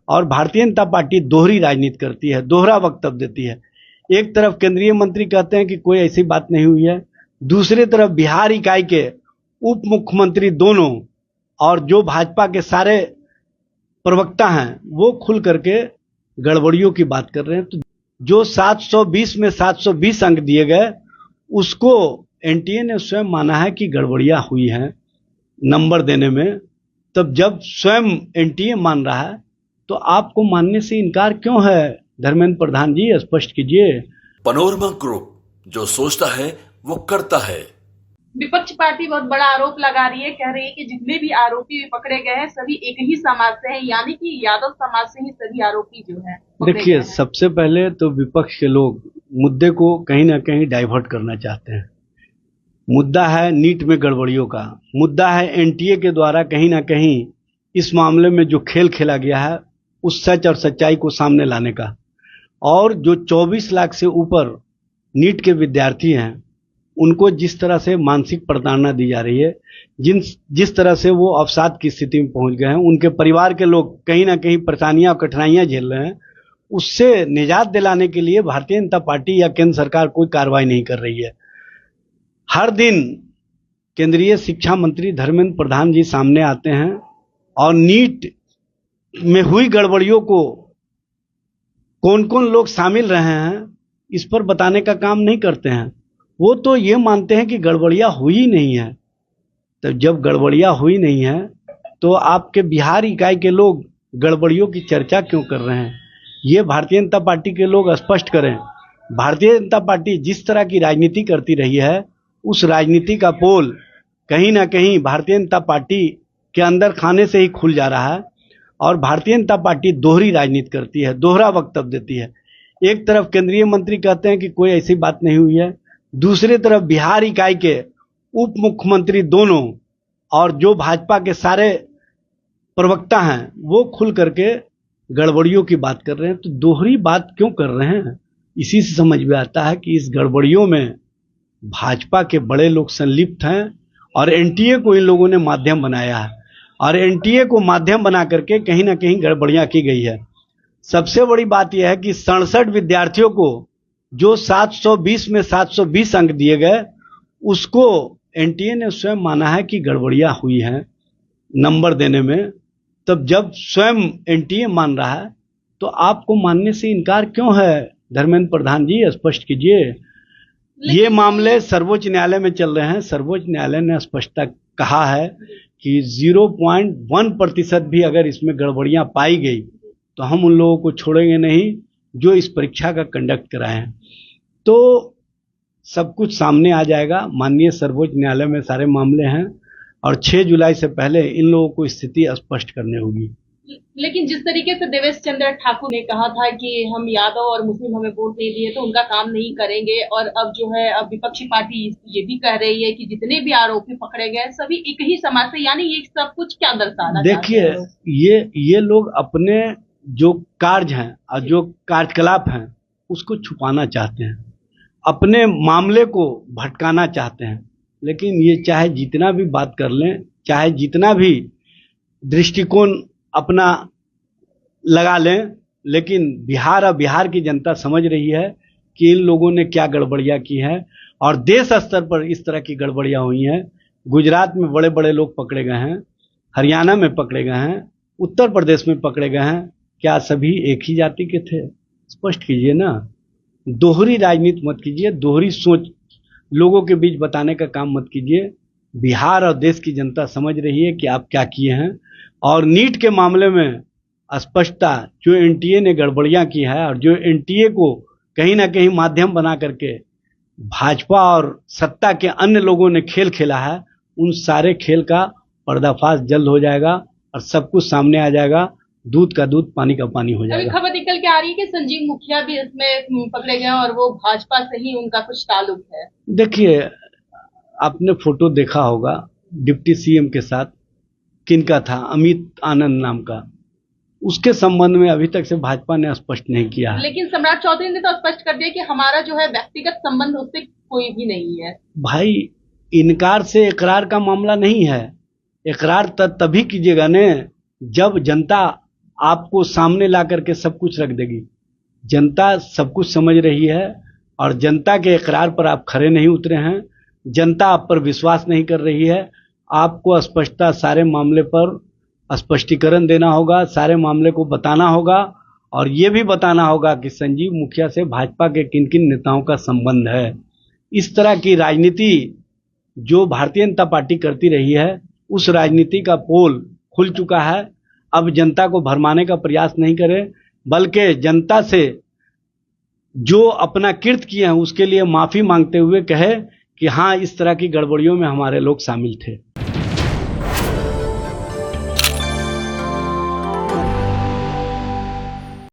और भारतीय जनता पार्टी दोहरी राजनीति करती है, दोहरा वक्तव्य देती है। एक तरफ केंद्रीय मंत्री कहते हैं कि कोई ऐसी बात नहीं हुई है, दूसरी तरफ बिहार इकाई के उप मुख्यमंत्री दोनों और जो भाजपा के सारे प्रवक्ता हैं वो खुल करके गड़बड़ियों की बात कर रहे हैं। तो जो 720 में 720 अंक दिए गए उसको एनटीए ने स्वयं माना है कि गड़बड़ियां हुई हैं नंबर देने में। तब जब स्वयं एनटीए मान रहा है तो आपको मानने से इनकार क्यों है? धर्मेंद्र प्रधान जी स्पष्ट कीजिए। पनोरमा ग्रुप, जो सोचता है वो करता है। विपक्ष पार्टी बहुत बड़ा आरोप लगा रही है, कह रही है कि जितने भी आरोपी पकड़े गए हैं सभी एक ही समाज से हैं, यानी कि यादव समाज से ही सभी आरोपी जो है। देखिए, सबसे पहले तो विपक्ष के लोग मुद्दे को कहीं ना कहीं डाइवर्ट करना चाहते हैं। मुद्दा है नीट में गड़बड़ियों का, मुद्दा है एनटीए के द्वारा कहीं ना कहीं इस मामले में जो खेल खेला गया है उस सच और सच्चाई को सामने लाने का। और जो 24 लाख से ऊपर नीट के विद्यार्थी हैं उनको जिस तरह से मानसिक प्रताड़ना दी जा रही है, जिस तरह से वो अवसाद की स्थिति में पहुंच गए हैं, उनके परिवार के लोग कहीं ना कहीं परेशानियां और कठिनाइयां झेल रहे हैं, उससे निजात दिलाने के लिए भारतीय जनता पार्टी या केंद्र सरकार कोई कार्रवाई नहीं कर रही है। हर दिन केंद्रीय शिक्षा मंत्री धर्मेंद्र प्रधान जी सामने आते हैं और नीट में हुई गड़बड़ियों को कौन कौन लोग शामिल रहे हैं इस पर बताने का काम नहीं करते हैं। वो तो ये मानते हैं कि गड़बड़ियां हुई नहीं है। तो जब गड़बड़ियां हुई नहीं है तो आपके बिहार इकाई के लोग गड़बड़ियों की चर्चा क्यों कर रहे हैं? ये भारतीय जनता पार्टी के लोग स्पष्ट करें। भारतीय जनता पार्टी जिस तरह की राजनीति करती रही है उस राजनीति का पोल कहीं ना कहीं भारतीय जनता पार्टी के अंदर खाने से ही खुल जा रहा है। और भारतीय जनता पार्टी दोहरी राजनीति करती है, दोहरा वक्तव्य देती है। एक तरफ केंद्रीय मंत्री कहते हैं कि कोई ऐसी बात नहीं हुई है, दूसरी तरफ बिहार इकाई के उप मुख्यमंत्री दोनों और जो भाजपा के सारे प्रवक्ता हैं वो खुल करके गड़बड़ियों की बात कर रहे हैं। तो दोहरी बात क्यों कर रहे हैं? इसी से समझ में आता है कि इस गड़बड़ियों में भाजपा के बड़े लोग संलिप्त हैं और एनटीए को इन लोगों ने माध्यम बनाया है और एनटीए को माध्यम बना करके कहीं ना कहीं गड़बड़ियां की गई है। सबसे बड़ी बात यह है कि 67 विद्यार्थियों को जो 720 में 720 अंक दिए गए उसको एनटीए ने स्वयं माना है कि गड़बड़ियां हुई हैं नंबर देने में। तब जब स्वयं एनटीए मान रहा है तो आपको मानने से इनकार क्यों है? धर्मेंद्र प्रधान जी स्पष्ट कीजिए। ये मामले सर्वोच्च न्यायालय में चल रहे हैं। सर्वोच्च न्यायालय ने स्पष्टता कहा है कि 0.1% भी अगर इसमें गड़बड़ियां पाई गई तो हम उन लोगों को छोड़ेंगे नहीं जो इस परीक्षा का कंडक्ट कराए हैं। तो सब कुछ सामने आ जाएगा। माननीय सर्वोच्च न्यायालय में सारे मामले हैं और 6 जुलाई से पहले इन लोगों को स्थिति स्पष्ट करनी होगी। लेकिन जिस तरीके से देवेश चंद्र ठाकुर ने कहा था कि हम यादव और मुस्लिम हमें वोट नहीं दिए तो उनका काम नहीं करेंगे, और अब जो है अब विपक्षी पार्टी ये भी कह रही है कि जितने भी आरोपी पकड़े गए सभी एक ही समाज से, यानी ये सब कुछ क्या दर्शाना? देखिए, ये लोग अपने जो कार्य हैं और जो कार्यकलाप हैं उसको छुपाना चाहते हैं, अपने मामले को भटकाना चाहते हैं। लेकिन ये चाहे जितना भी बात कर लें, चाहे जितना भी दृष्टिकोण अपना लगा लें, लेकिन बिहार और बिहार की जनता समझ रही है कि इन लोगों ने क्या गड़बड़ियां की हैं और देश स्तर पर इस तरह की गड़बड़ियां हुई हैं। गुजरात में बड़े बड़े लोग पकड़े गए हैं, हरियाणा में पकड़े गए हैं, उत्तर प्रदेश में पकड़े गए हैं। क्या सभी एक ही जाति के थे? स्पष्ट कीजिए ना। दोहरी राजनीति मत कीजिए, दोहरी सोच लोगों के बीच बताने का काम मत कीजिए। बिहार और देश की जनता समझ रही है कि आप क्या किए हैं। और नीट के मामले में स्पष्टता जो एनटीए ने गड़बड़ियां की है और जो एनटीए को कहीं ना कहीं माध्यम बना करके भाजपा और सत्ता के अन्य लोगों ने खेल खेला है, उन सारे खेल का पर्दाफाश जल्द हो जाएगा और सब कुछ सामने आ जाएगा। दूध का दूध, पानी का पानी हो जाएगा। अभी खबर निकल के आ रही है कि संजीव मुखिया भी इसमें पकड़े गए और वो भाजपा से ही उनका कुछ ताल्लुक है। देखिए, आपने फोटो देखा होगा डिप्टी सीएम के साथ, किनका था? अमित आनंद नाम का। उसके संबंध में अभी तक से भाजपा ने स्पष्ट नहीं किया है। लेकिन सम्राट चौधरी ने तो स्पष्ट कर दिया कि हमारा जो है व्यक्तिगत संबंध उससे कोई भी नहीं है। भाई, इनकार से इकरार का मामला नहीं है। इकरार तभी कीजिएगा ने जब जनता आपको सामने ला करके सब कुछ रख देगी। जनता सब कुछ समझ रही है और जनता के इकरार पर आप खरे नहीं उतरे हैं। जनता आप पर विश्वास नहीं कर रही है। आपको स्पष्टता सारे मामले पर स्पष्टीकरण देना होगा, सारे मामले को बताना होगा और ये भी बताना होगा कि संजीव मुखिया से भाजपा के किन किन नेताओं का संबंध है। इस तरह की राजनीति जो भारतीय जनता पार्टी करती रही है, उस राजनीति का पोल खुल चुका है। अब जनता को भरमाने का प्रयास नहीं करें, बल्कि जनता से जो अपना कृत्य किए हैं उसके लिए माफी मांगते हुए कहे कि हाँ, इस तरह की गड़बड़ियों में हमारे लोग शामिल थे।